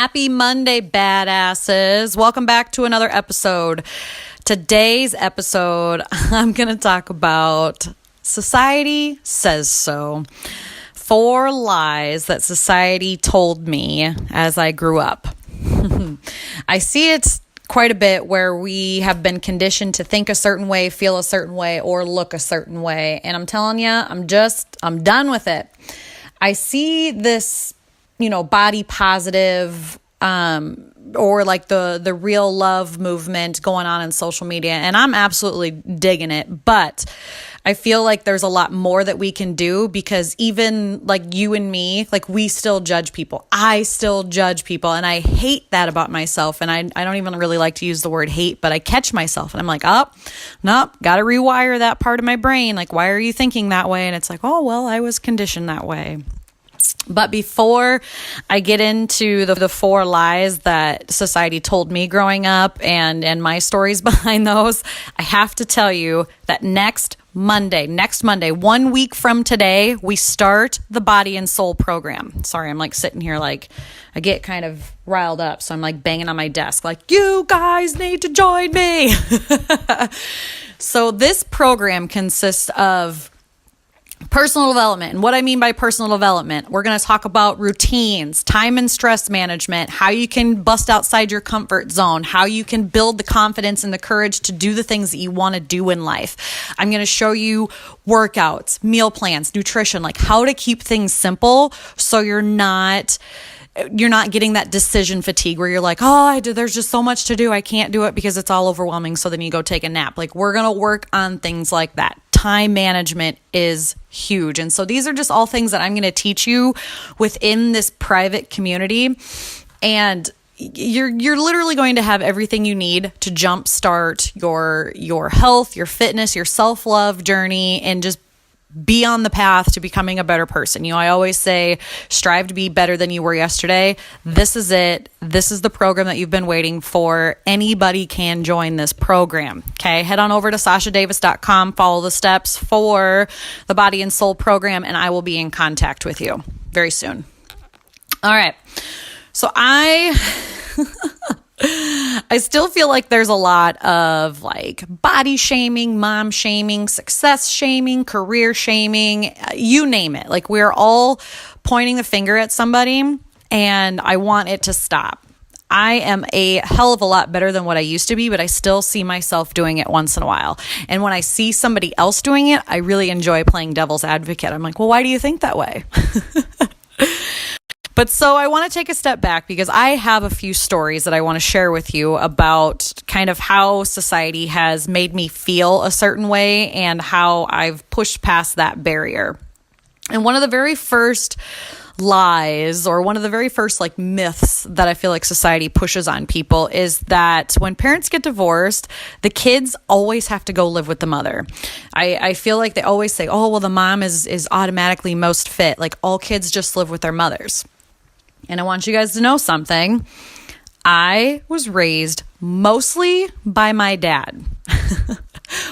Happy Monday, badasses. Welcome back to another episode. Today's episode, I'm going to talk about society says so. 4 lies that society told me as I grew up. I see it quite a bit where we have been conditioned to think a certain way, feel a certain way, or look a certain way. And I'm telling you, I'm done with it. I see this, body positive, or like the real love movement going on in social media. And I'm absolutely digging it, but I feel like there's a lot more that we can do because even like you and me, like we still judge people. I still judge people. And I hate that about myself. And I don't even really like to use the word hate, but I catch myself and I'm like, nope, got to rewire that part of my brain. Like, why are you thinking that way? And it's like, oh, well, I was conditioned that way. But before I get into the 4 lies that society told me growing up and my stories behind those, I have to tell you that next Monday, 1 week from today, we start the Body and Soul program. Sorry, I'm like sitting here like I get kind of riled up. So I'm like banging on my desk like, you guys need to join me. So this program consists of personal development. And what I mean by personal development, we're going to talk about routines, time and stress management, how you can bust outside your comfort zone, how you can build the confidence and the courage to do the things that you want to do in life. I'm going to show you workouts, meal plans, nutrition, like how to keep things simple so you're not getting that decision fatigue where you're like, there's just so much to do. I can't do it because it's all overwhelming. So then you go take a nap. Like we're going to work on things like that. Time management is huge. And so these are just all things that I'm going to teach you within this private community. And you're literally going to have everything you need to jumpstart your health, your fitness, your self-love journey, and just be on the path to becoming a better person. I always say, strive to be better than you were yesterday. This is it. This is the program that you've been waiting for. Anybody can join this program. Okay. Head on over to sashadavis.com, follow the steps for the Body and Soul program, and I will be in contact with you very soon. All right. So I still feel like there's a lot of like body shaming, mom shaming, success shaming, career shaming, you name it. Like we're all pointing the finger at somebody and I want it to stop. I am a hell of a lot better than what I used to be, but I still see myself doing it once in a while. And when I see somebody else doing it, I really enjoy playing devil's advocate. I'm like, well, why do you think that way? But so I want to take a step back because I have a few stories that I want to share with you about kind of how society has made me feel a certain way and how I've pushed past that barrier. And one of the very first lies or one of the very first like myths that I feel like society pushes on people is that when parents get divorced, the kids always have to go live with the mother. I feel like they always say, oh, well, the mom is automatically most fit. Like all kids just live with their mothers. And I want you guys to know something. I was raised mostly by my dad.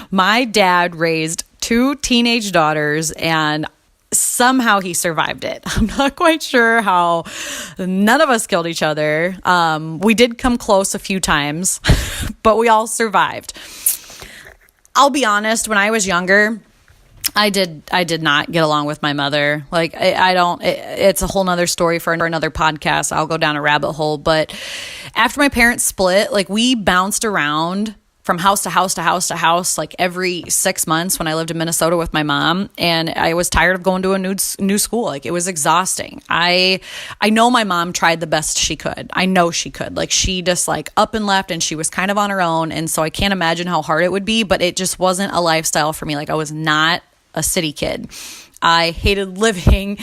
My dad raised 2 teenage daughters and somehow he survived it. I'm not quite sure how. None of us killed each other. We did come close a few times, but we all survived. I'll be honest, when I was younger, I did not get along with my mother. Like it's a whole nother story for another podcast. I'll go down a rabbit hole. But after my parents split, like we bounced around from house to house to house to house, like every 6 months when I lived in Minnesota with my mom. And I was tired of going to a new school. Like it was exhausting. I know my mom tried the best she could. I know she could. Like she just like up and left and she was kind of on her own. And so I can't imagine how hard it would be, but it just wasn't a lifestyle for me. Like I was not a city kid. I hated living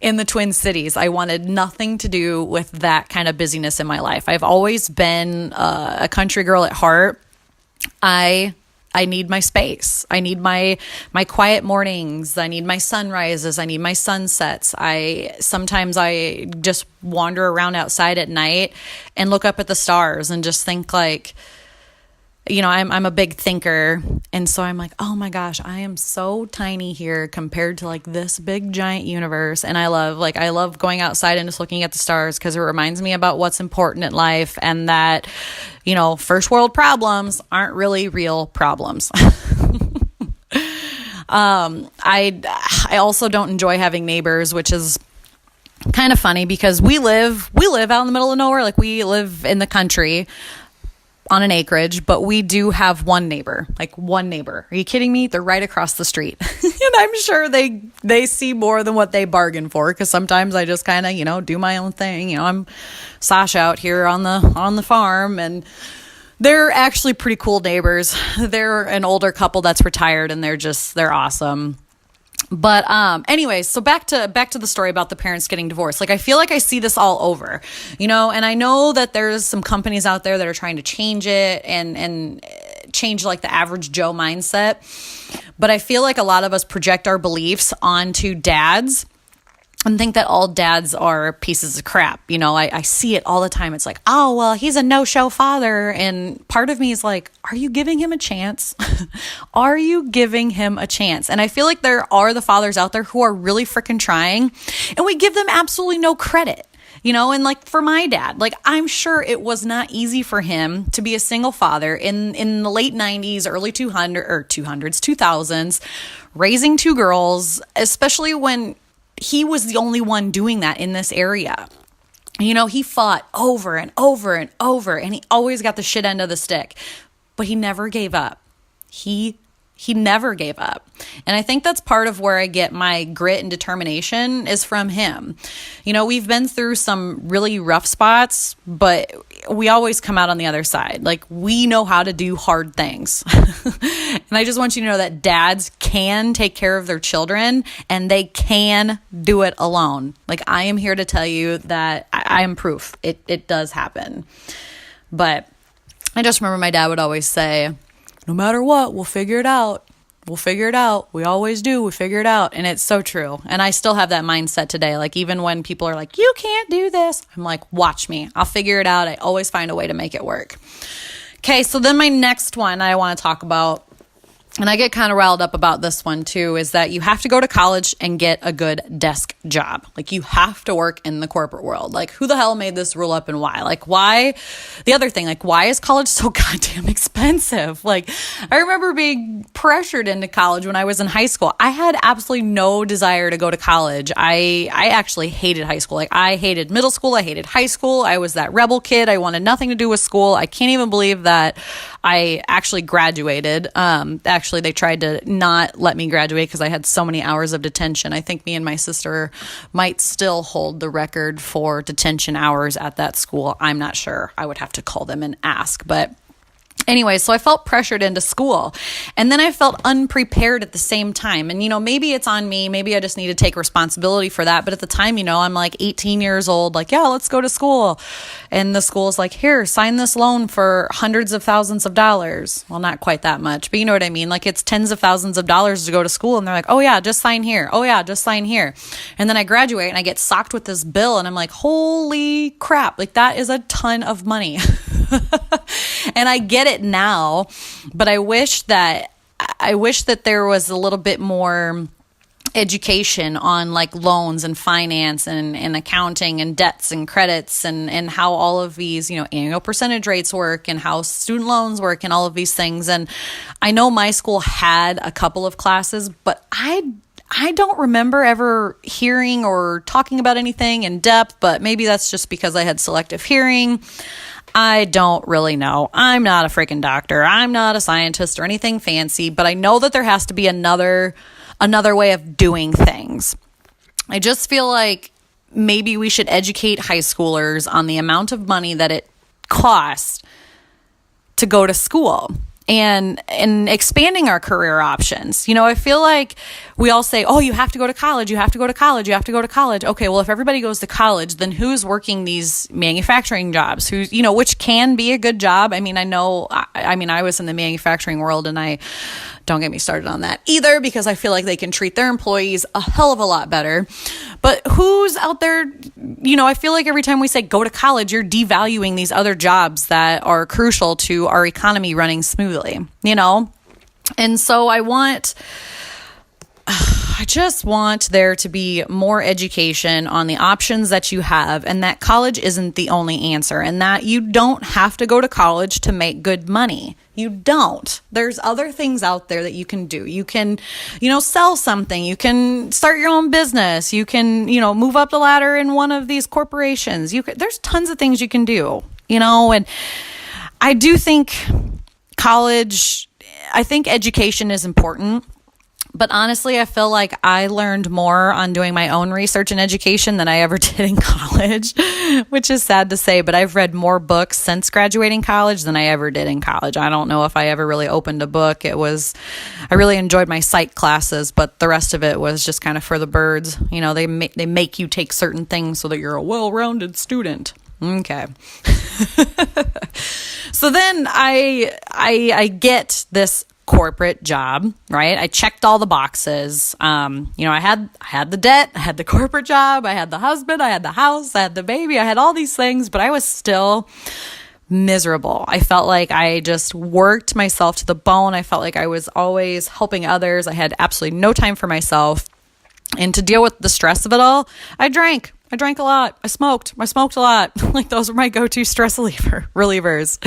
in the Twin Cities. I wanted nothing to do with that kind of busyness in my life. I've always been a country girl at heart. I need my space. I need my quiet mornings. I need my sunrises. I need my sunsets. Sometimes I just wander around outside at night and look up at the stars and just think like, I'm a big thinker. And so I'm like, oh my gosh, I am so tiny here compared to like this big giant universe. And I love going outside and just looking at the stars because it reminds me about what's important in life and that, first world problems aren't really real problems. I also don't enjoy having neighbors, which is kind of funny because we live out in the middle of nowhere. Like we live in the country on an acreage, but we do have one neighbor. Are you kidding me? They're right across the street. And I'm sure they see more than what they bargain for, because sometimes I just kind of, do my own thing. I'm Sasha out here on the farm, and they're actually pretty cool neighbors. They're an older couple that's retired, and they're awesome. But anyways, so back to the story about the parents getting divorced. Like I feel like I see this all over, and I know that there's some companies out there that are trying to change it and change like the average Joe mindset. But I feel like a lot of us project our beliefs onto dads and think that all dads are pieces of crap. I see it all the time. It's like, oh, well, he's a no-show father. And part of me is like, are you giving him a chance? Are you giving him a chance? And I feel like there are the fathers out there who are really freaking trying, and we give them absolutely no credit. And like for my dad, like I'm sure it was not easy for him to be a single father in the late 90s, early 2000s, raising two girls, especially when he was the only one doing that in this area. He fought over and over and over, and he always got the shit end of the stick, but he never gave up. He never gave up. And I think that's part of where I get my grit and determination is from him. We've been through some really rough spots, but we always come out on the other side. Like we know how to do hard things. And I just want you to know that dads can take care of their children and they can do it alone. Like I am here to tell you that I am proof. It does happen. But I just remember my dad would always say, no matter what, we'll figure it out. We'll figure it out. We always do. We figure it out. And it's so true. And I still have that mindset today. Like even when people are like, you can't do this, I'm like, watch me. I'll figure it out. I always find a way to make it work. Okay, so then my next one I want to talk about, and I get kind of riled up about this one too, is that you have to go to college and get a good desk job. Like you have to work in the corporate world. Like who the hell made this rule up and why? Like why? The other thing, like why is college so goddamn expensive? Like I remember being pressured into college when I was in high school. I had absolutely no desire to go to college. I actually hated high school. Like I hated middle school. I hated high school. I was that rebel kid. I wanted nothing to do with school. I can't even believe that I actually graduated. Actually, they tried to not let me graduate because I had so many hours of detention. I think me and my sister might still hold the record for detention hours at that school. I'm not sure. I would have to call them and ask. But anyway, so I felt pressured into school, and then I felt unprepared at the same time. And, maybe it's on me. Maybe I just need to take responsibility for that. But at the time, I'm like 18 years old, like, yeah, let's go to school. And the school is like, here, sign this loan for hundreds of thousands of dollars. Well, not quite that much, but you know what I mean? Like it's tens of thousands of dollars to go to school. And they're like, oh yeah, just sign here. Oh yeah, just sign here. And then I graduate and I get socked with this bill, and I'm like, holy crap. Like that is a ton of money. And I get it now, but I wish that there was a little bit more education on like loans and finance and accounting and debts and credits and how all of these, annual percentage rates work and how student loans work and all of these things. And I know my school had a couple of classes, but I don't remember ever hearing or talking about anything in depth, but maybe that's just because I had selective hearing. I don't really know. I'm not a freaking doctor. I'm not a scientist or anything fancy, but I know that there has to be another way of doing things. I just feel like maybe we should educate high schoolers on the amount of money that it costs to go to school and expanding our career options. I feel like we all say, oh, you have to go to college, you have to go to college, you have to go to college. Okay, well, if everybody goes to college, then who's working these manufacturing jobs? Who's, which can be a good job. I mean, I was in the manufacturing world, and don't get me started on that either, because I feel like they can treat their employees a hell of a lot better. But who's out there, I feel like every time we say go to college, you're devaluing these other jobs that are crucial to our economy running smoothly, And so I just want there to be more education on the options that you have, and that college isn't the only answer, and that you don't have to go to college to make good money. You don't. There's other things out there that you can do. You can, sell something. You can start your own business. You can, move up the ladder in one of these corporations. There's tons of things you can do, and I do think I think education is important. But honestly, I feel like I learned more on doing my own research and education than I ever did in college, which is sad to say, but I've read more books since graduating college than I ever did in college. I don't know if I ever really opened a book. I really enjoyed my psych classes, but the rest of it was just kind of for the birds. They make you take certain things so that you're a well-rounded student. Okay. So then I get this corporate job, right? I checked all the boxes. I had the debt, I had the corporate job, I had the husband, I had the house, I had the baby, I had all these things, but I was still miserable. I felt like I just worked myself to the bone. I felt like I was always helping others. I had absolutely no time for myself. And to deal with the stress of it all, I drank a lot. I smoked a lot. Like, those were my go-to stress relievers.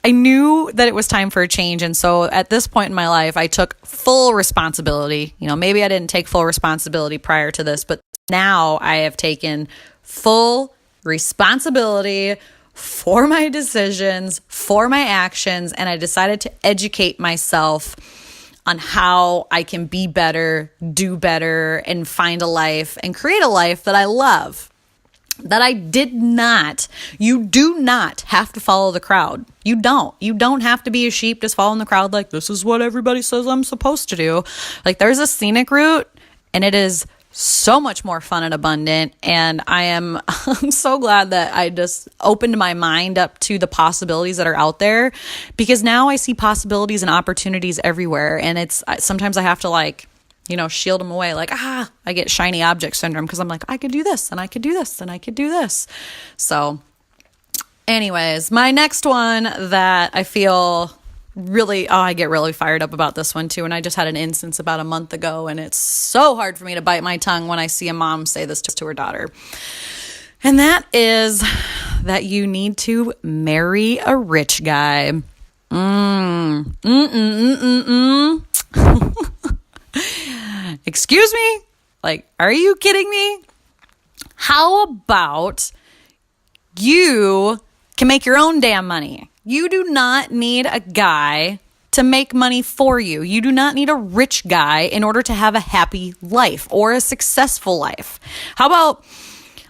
I knew that it was time for a change. And so at this point in my life, I took full responsibility. Maybe I didn't take full responsibility prior to this, but now I have taken full responsibility for my decisions, for my actions, and I decided to educate myself on how I can be better, do better, and find a life and create a life that I love. That I did not. You do not have to follow the crowd. You don't. You don't have to be a sheep just following the crowd like, this is what everybody says I'm supposed to do. Like, there's a scenic route, and it is so much more fun and abundant. And I'm so glad that I just opened my mind up to the possibilities that are out there, because now I see possibilities and opportunities everywhere. And sometimes I have to shield them away. I get shiny object syndrome, because I'm like, I could do this, and I could do this, and I could do this. So anyways, my next one that I feel I get really fired up about this one too. And I just had an instance about a month ago, and it's so hard for me to bite my tongue when I see a mom say this to her daughter. And that is that you need to marry a rich guy. Excuse me? Are you kidding me? How about you can make your own damn money? You do not need a guy to make money for you. You do not need a rich guy in order to have a happy life or a successful life. How about,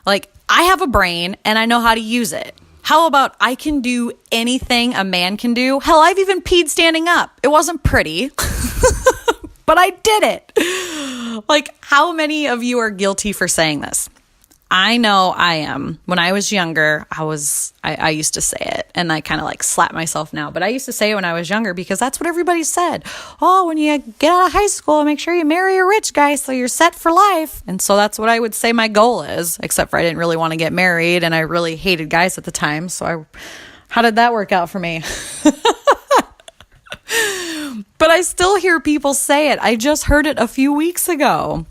I have a brain and I know how to use it. How about I can do anything a man can do? Hell, I've even peed standing up. It wasn't pretty, but I did it. How many of you are guilty for saying this? I know I am. When I was younger, I used to say it, and I kind of slap myself now, but I used to say it when I was younger because that's what everybody said. Oh, when you get out of high school, make sure you marry a rich guy so you're set for life. And so that's what I would say my goal is, except for I didn't really want to get married, and I really hated guys at the time. So how did that work out for me? But I still hear people say it. I just heard it a few weeks ago.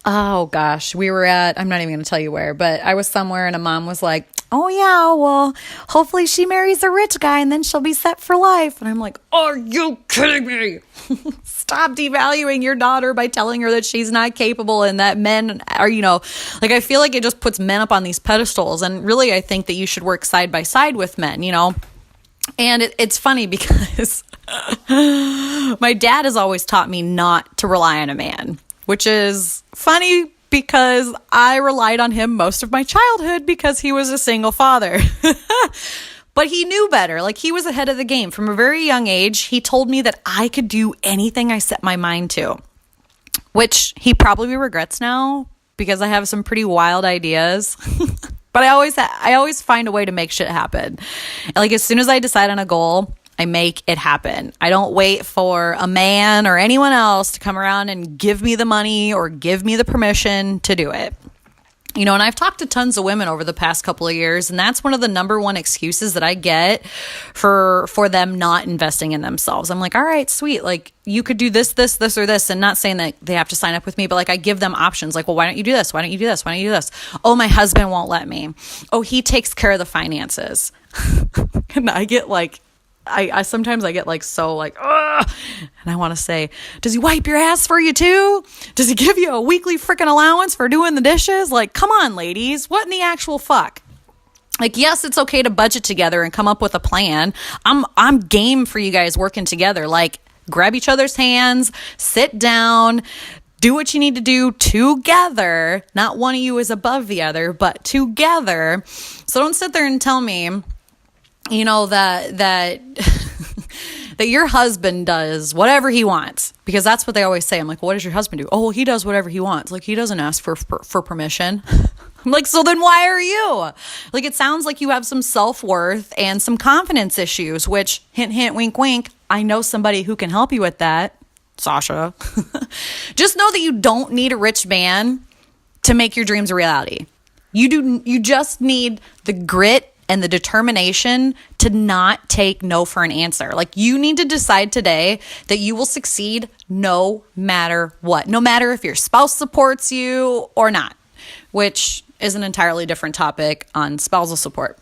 Oh gosh, I'm not even going to tell you where, but I was somewhere and a mom was like, oh yeah, well, hopefully she marries a rich guy and then she'll be set for life. And I'm like, are you kidding me? Stop devaluing your daughter by telling her that she's not capable and that men are, I feel like it just puts men up on these pedestals. And really, I think that you should work side by side with men, And it's funny because my dad has always taught me not to rely on a man, which is funny because I relied on him most of my childhood because he was a single father. But he knew better. He was ahead of the game. From a very young age, he told me that I could do anything I set my mind to. which he probably regrets now because I have some pretty wild ideas. But I always find a way to make shit happen. Like as soon as I decide on a goal, I make it happen. I don't wait for a man or anyone else to come around and give me the money or give me the permission to do it. You know, and I've talked to tons of women over the past couple of years, and that's one of the number one excuses that I get for them not investing in themselves. I'm like, all right, sweet. Like you could do this, or this, and not saying that they have to sign up with me, but like I give them options. Like, well, why don't you do this? Why don't you do this? Why don't you do this? Oh, my husband won't let me. Oh, he takes care of the finances. And I get like, I sometimes I get like so like, ugh, and I want to say, does he wipe your ass for you too? Does he give you a weekly freaking allowance for doing the dishes? Like, come on, ladies, what in the actual fuck? Like, yes, it's okay to budget together and come up with a plan. I'm game for you guys working together. Like, grab each other's hands, sit down, do what you need to do together. Not one of you is above the other, but together. So don't sit there and tell me, you know, that that your husband does whatever he wants, because that's what they always say. I'm like, what does your husband do? Oh, well, he does whatever he wants. Like, he doesn't ask for permission. I'm like, so then why are you? Like, it sounds like you have some self-worth and some confidence issues, which hint, hint, wink, wink. I know somebody who can help you with that, Sasha. Just know that you don't need a rich man to make your dreams a reality. You just need the grit and the determination to not take no for an answer. Like, you need to decide today that you will succeed no matter what, no matter if your spouse supports you or not, which is an entirely different topic on spousal support.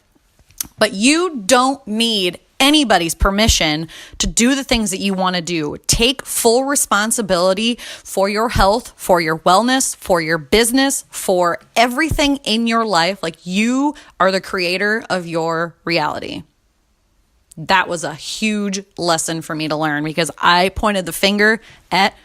But you don't need anybody's permission to do the things that you want to do. Take full responsibility for your health, for your wellness, for your business, for everything in your life. Like, you are the creator of your reality. That was a huge lesson for me to learn, because I pointed the finger at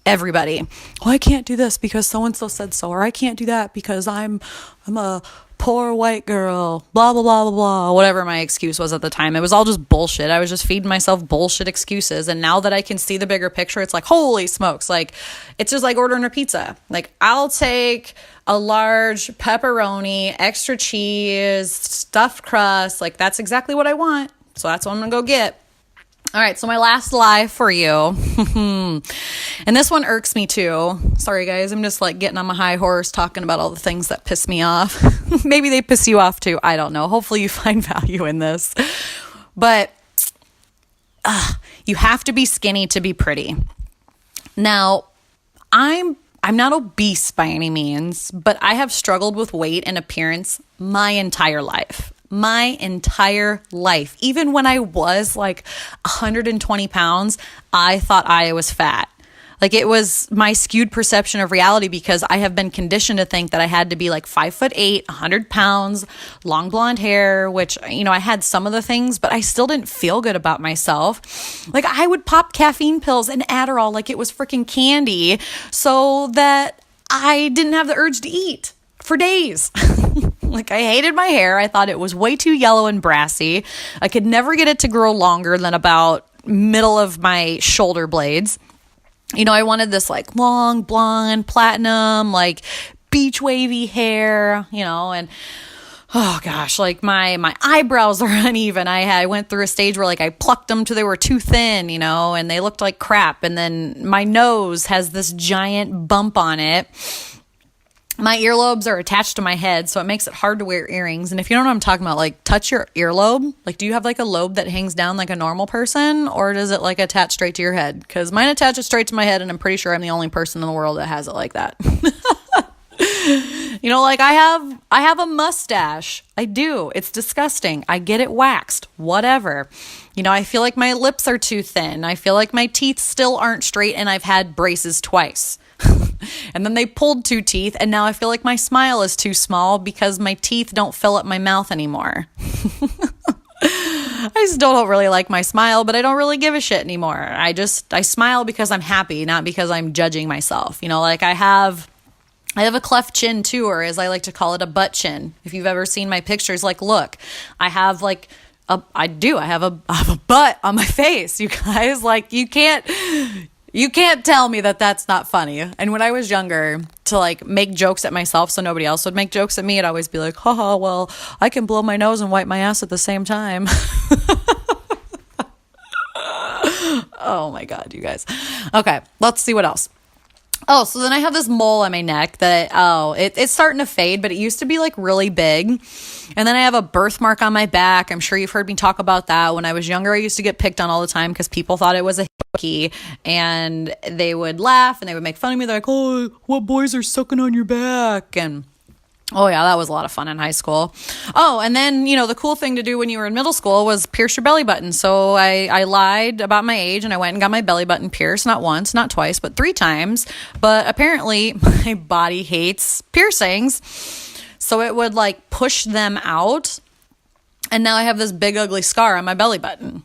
everybody. Oh, I can't do this because so-and-so said so, or I can't do that because I'm a poor white girl, blah, blah, blah, blah, blah, whatever my excuse was at the time. It was all just bullshit. I was just feeding myself bullshit excuses. And now that I can see the bigger picture, it's like, holy smokes. Like, it's just like ordering a pizza. Like, I'll take a large pepperoni, extra cheese, stuffed crust. Like, that's exactly what I want. So that's what I'm going to go get. All right, so my last lie for you, and this one irks me too. Sorry, guys, I'm just like getting on my high horse talking about all the things that piss me off. Maybe they piss you off too. I don't know. Hopefully you find value in this. But you have to be skinny to be pretty. Now, I'm not obese by any means, but I have struggled with weight and appearance my entire life. Even when I was like 120 pounds, I thought I was fat. Like, it was my skewed perception of reality, because I have been conditioned to think that I had to be like 5'8", 100 pounds, long blonde hair, which, you know, I had some of the things, but I still didn't feel good about myself. Like, I would pop caffeine pills and Adderall like it was freaking candy so that I didn't have the urge to eat for days. Like, I hated my hair. I thought it was way too yellow and brassy. I could never get it to grow longer than about middle of my shoulder blades. You know, I wanted this like long blonde platinum, like beach wavy hair, you know, and oh gosh, like my eyebrows are uneven. I went through a stage where like I plucked them till they were too thin, you know, and they looked like crap. And then my nose has this giant bump on it. My earlobes are attached to my head, so it makes it hard to wear earrings. And if you don't know what I'm talking about, like, touch your earlobe. Like, do you have like a lobe that hangs down like a normal person, or does it like attach straight to your head? Because mine attaches straight to my head, and I'm pretty sure I'm the only person in the world that has it like that. You know, like, I have a mustache. I do. It's disgusting. I get it waxed. Whatever. You know, I feel like my lips are too thin. I feel like my teeth still aren't straight, and I've had braces twice. And then they pulled 2 teeth, and now I feel like my smile is too small because my teeth don't fill up my mouth anymore. I still don't really like my smile, but I don't really give a shit anymore. I smile because I'm happy, not because I'm judging myself. You know, like, I have a cleft chin too, or as I like to call it, a butt chin. If you've ever seen my pictures, like, look, I have like I have a butt on my face, you guys. Like, you can't. You can't tell me that that's not funny. And when I was younger, to like make jokes at myself so nobody else would make jokes at me, I'd always be like, haha, well, I can blow my nose and wipe my ass at the same time. Oh my God, you guys. Okay, let's see what else. Oh, so then I have this mole on my neck that, it's starting to fade, but it used to be like really big. And then I have a birthmark on my back. I'm sure you've heard me talk about that. When I was younger, I used to get picked on all the time because people thought it was a hickey, and they would laugh and they would make fun of me. They're like, oh, what boys are sucking on your back? And oh yeah, that was a lot of fun in high school. Oh, and then, the cool thing to do when you were in middle school was pierce your belly button. So I lied about my age and I went and got my belly button pierced, not once, not twice, but 3 times. But apparently my body hates piercings. So it would like push them out. And now I have this big ugly scar on my belly button.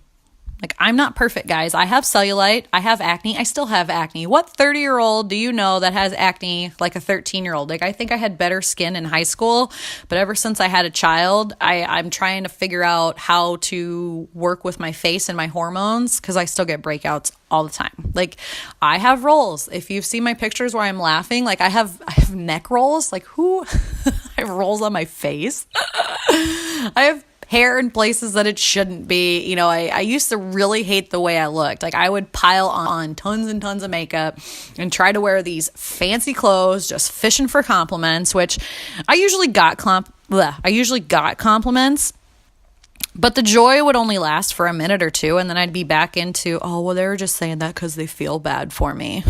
Like, I'm not perfect, guys. I have cellulite. I have acne. I still have acne. What 30-year-old do you know that has acne like a 13-year-old? Like, I think I had better skin in high school, but ever since I had a child, I'm trying to figure out how to work with my face and my hormones because I still get breakouts all the time. Like, I have rolls. If you've seen my pictures where I'm laughing, like I have neck rolls. Like, who? I have rolls on my face. I have hair in places that it shouldn't be. I used to really hate the way I looked. Like, I would pile on tons and tons of makeup and try to wear these fancy clothes, just fishing for compliments, which I usually got compliments, but the joy would only last for a minute or two, and then I'd be back into, oh, well, they were just saying that because they feel bad for me.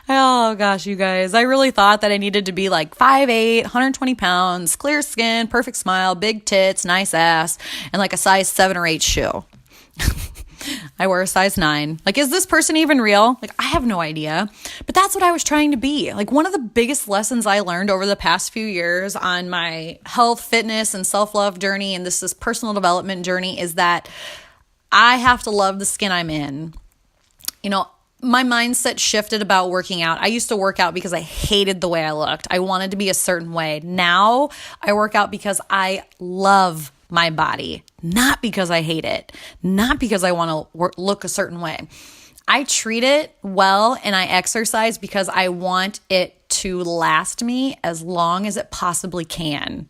Oh gosh, you guys, I really thought that I needed to be like 5'8", 120 pounds, clear skin, perfect smile, big tits, nice ass, and like a size 7 or 8 shoe. I wear a size 9. Like, is this person even real? Like, I have no idea. But that's what I was trying to be. Like, one of the biggest lessons I learned over the past few years on my health, fitness, and self-love journey, and this personal development journey, is that I have to love the skin I'm in. My mindset shifted about working out. I used to work out because I hated the way I looked. I wanted to be a certain way. Now I work out because I love my body, not because I hate it, not because I want to look a certain way. I treat it well and I exercise because I want it to last me as long as it possibly can.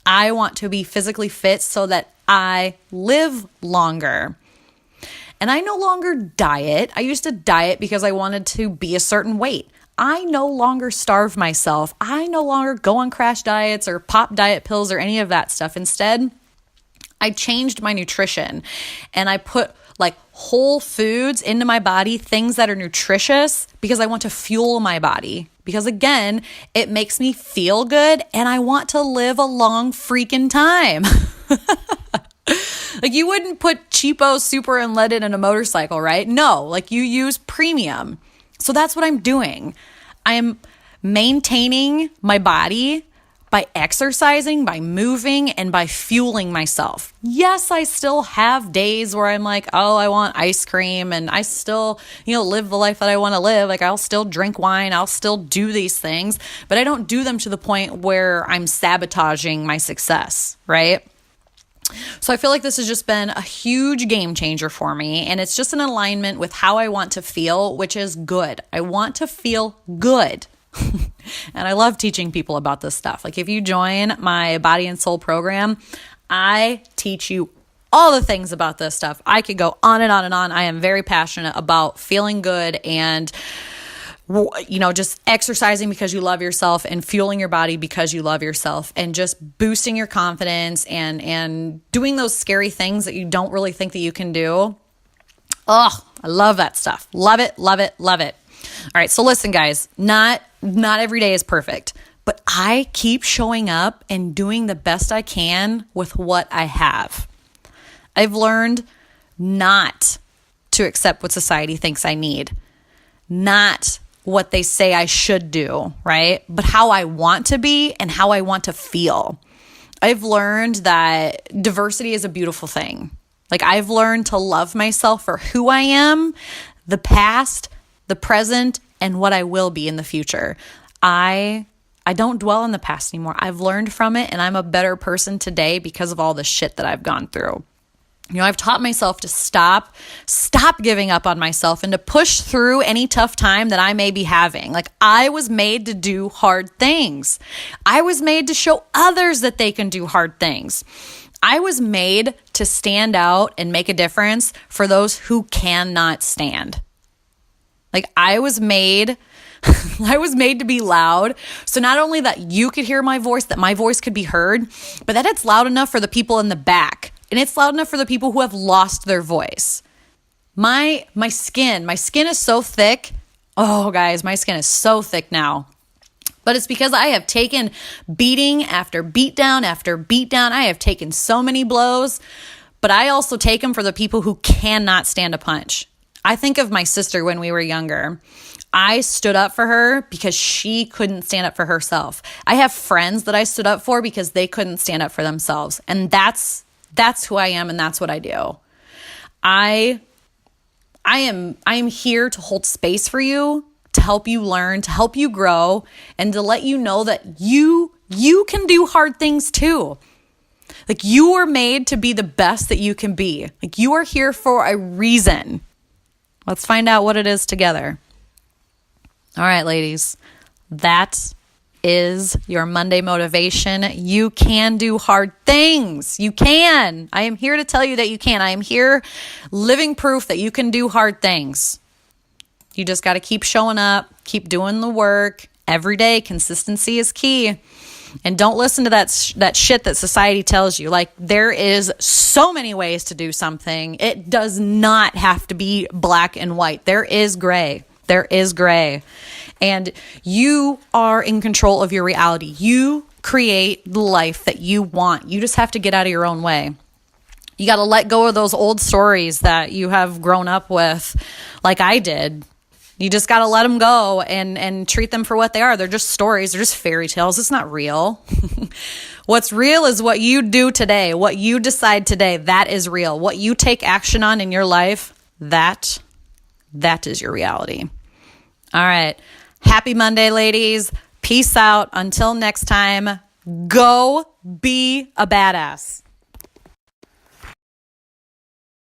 I want to be physically fit so that I live longer. And I no longer diet. I used to diet because I wanted to be a certain weight. I no longer starve myself. I no longer go on crash diets or pop diet pills or any of that stuff. Instead, I changed my nutrition and I put like whole foods into my body, things that are nutritious, because I want to fuel my body. Because again, it makes me feel good and I want to live a long freaking time. Like, you wouldn't put cheapo super unleaded in a motorcycle, right? No, like, you use premium. So that's what I'm doing. I am maintaining my body by exercising, by moving, and by fueling myself. Yes, I still have days where I'm like, oh, I want ice cream, and I still, live the life that I want to live. Like, I'll still drink wine, I'll still do these things, but I don't do them to the point where I'm sabotaging my success, right? So I feel like this has just been a huge game changer for me, and it's just an alignment with how I want to feel, which is good. I want to feel good. And I love teaching people about this stuff. Like, if you join my Body and Soul program, I teach you all the things about this stuff. I could go on and on and on. I am very passionate about feeling good and just exercising because you love yourself and fueling your body because you love yourself and just boosting your confidence and doing those scary things that you don't really think that you can do. Oh, I love that stuff. Love it, love it, love it. All right. So listen, guys, not every day is perfect, but I keep showing up and doing the best I can with what I have. I've learned not to accept what society thinks I need, not what they say I should do, right? But how I want to be and how I want to feel. I've learned that diversity is a beautiful thing. Like, I've learned to love myself for who I am, the past, the present, and what I will be in the future. I don't dwell in the past anymore. I've learned from it, and I'm a better person today because of all the shit that I've gone through. I've taught myself to stop giving up on myself and to push through any tough time that I may be having. Like, I was made to do hard things. I was made to show others that they can do hard things. I was made to stand out and make a difference for those who cannot stand. Like, I was made to be loud. So not only that you could hear my voice, that my voice could be heard, but that it's loud enough for the people in the back. And it's loud enough for the people who have lost their voice. My skin is so thick. Oh, guys, my skin is so thick now. But it's because I have taken beating after beatdown after beatdown. I have taken so many blows, but I also take them for the people who cannot stand a punch. I think of my sister when we were younger. I stood up for her because she couldn't stand up for herself. I have friends that I stood up for because they couldn't stand up for themselves. And that's who I am, and that's what I do. I am here to hold space for you, to help you learn, to help you grow, and to let you know that you can do hard things too. Like, you are made to be the best that you can be. Like, you are here for a reason. Let's find out what it is together. All right, ladies, that is your Monday motivation. You can do hard things. You can. I am here to tell you that you can. I am here living proof that you can do hard things. You just got to keep showing up, keep doing the work every day. Consistency is key. And don't listen to that shit that society tells you. Like, there is so many ways to do something. It does not have to be black and white. There is gray. There is gray. And you are in control of your reality. You create the life that you want. You just have to get out of your own way. You got to let go of those old stories that you have grown up with, like I did. You just got to let them go and treat them for what they are. They're just stories. They're just fairy tales. It's not real. What's real is what you do today, what you decide today. That is real. What you take action on in your life, that is your reality. All right. Happy Monday, ladies. Peace out. Until next time, go be a badass.